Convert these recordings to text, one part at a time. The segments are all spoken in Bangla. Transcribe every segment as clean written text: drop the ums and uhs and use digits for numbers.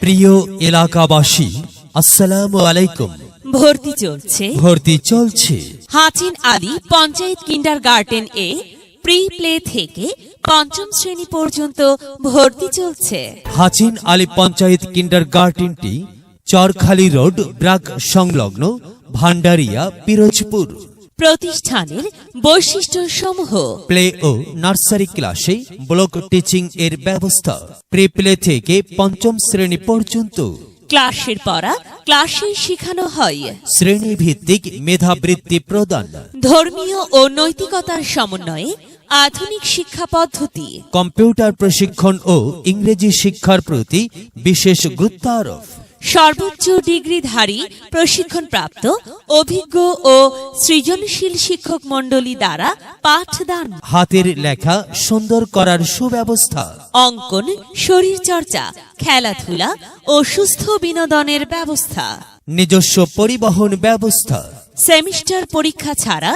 প্রিয় এলাকাবাসী, আসসালামু আলাইকুম। ভর্তি চলছে হাচিন আলী পঞ্চায়েত কিন্ডারগার্টেন এ প্রি প্লে থেকে পঞ্চম শ্রেণী পর্যন্ত ভর্তি চলছে। হাচিন আলী পঞ্চায়েত কিন্ডারগার্টেনটি চরখালি রোড ব্রাক সংলগ্ন ভান্ডারিয়া পিরোজপুর। প্রতিষ্ঠানের বৈশিষ্ট্য সমূহ: প্লে ও নার্সারি ক্লাসে ব্লক টিচিং এর ব্যবস্থা। প্রি প্লে থেকে পঞ্চম শ্রেণী পর্যন্ত ক্লাসের পড়া ক্লাসে শেখানো হয়। শ্রেণী ভিত্তিক মেধাবৃত্তি প্রদান। ধর্মীয় ও নৈতিকতার সমন্বয়ে আধুনিক শিক্ষা পদ্ধতি। কম্পিউটার প্রশিক্ষণ ও ইংরেজি শিক্ষার প্রতি বিশেষ গুরুত্ব আরোপ। সর্বোচ্চ ডিগ্রিধারী প্রশিক্ষণপ্রাপ্ত অভিজ্ঞ ও সৃজনশীল শিক্ষক মণ্ডলী দ্বারা পাঠদান। হাতের লেখা সুন্দর করার সুব্যবস্থা। অঙ্কন, শরীরচর্চা, খেলাধুলা ও সুস্থ বিনোদনের ব্যবস্থা। নিজস্ব পরিবহন ব্যবস্থা। সেমিস্টার পরীক্ষা ছাড়া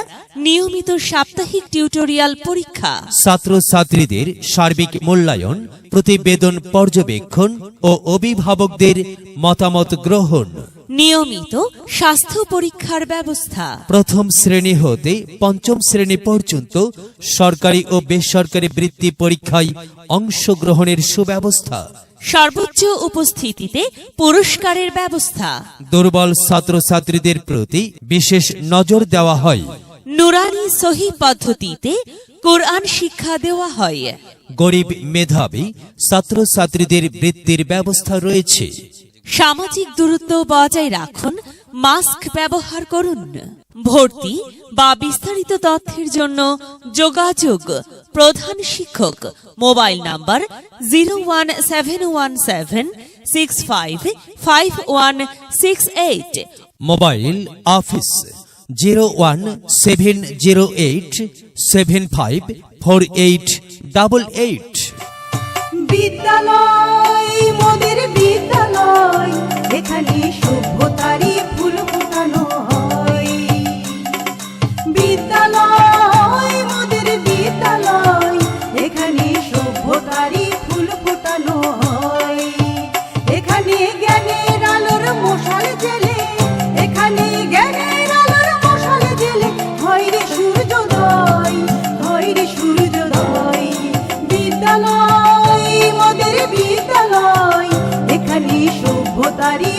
নিয়মিত সাপ্তাহিক টিউটোরিয়াল পরীক্ষা। ছাত্রছাত্রীদের সার্বিক মূল্যায়ন, প্রতিবেদন পর্যবেক্ষণ ও অভিভাবকদের মতামত গ্রহণ। নিয়মিত স্বাস্থ্য পরীক্ষার ব্যবস্থা। প্রথম শ্রেণী হতে পঞ্চম শ্রেণী পর্যন্ত সরকারি ও বেসরকারি বৃত্তি পরীক্ষায় অংশগ্রহণের সুব্যবস্থা। সর্বোচ্চ উপস্থিতিতে পুরস্কারের ব্যবস্থা। দুর্বল ছাত্রছাত্রীদের প্রতি বিশেষ নজর দেওয়া হয়। নুরানি সহি পদ্ধতিতে কোরআন শিক্ষা দেওয়া হয়। গরিব মেধাবী ছাত্রছাত্রীদের বৃত্তির ব্যবস্থা রয়েছে। সামাজিক দূরত্ব বজায় রাখুন, মাস্ক ব্যবহার করুন। ভর্তি বা বিস্তারিত তথ্যের জন্য যোগাযোগ প্রধান শিক্ষক, মোবাইল নাম্বার 01717655168, মোবাইল অফিস 01708754888। বিদ্যালয় মোদের বিদ্যালয়, এখানে সভ্যতারই ফুল ফোটানো হয়। বিদ্যালয় মোদের বিদ্যালয়, এখানে সভ্যতারই ফুল ফোটানো হয়। এখানে জ্ঞানের আলোর মশাল জেলে, এখানে জ্ঞানের আলোর মশাল জেলে হয় রে সূর্যোদয়, হয় রে সূর্যোদয়। বিদ্যালয় মোদের বিদ্যালয়, এখানে সভ্যতারই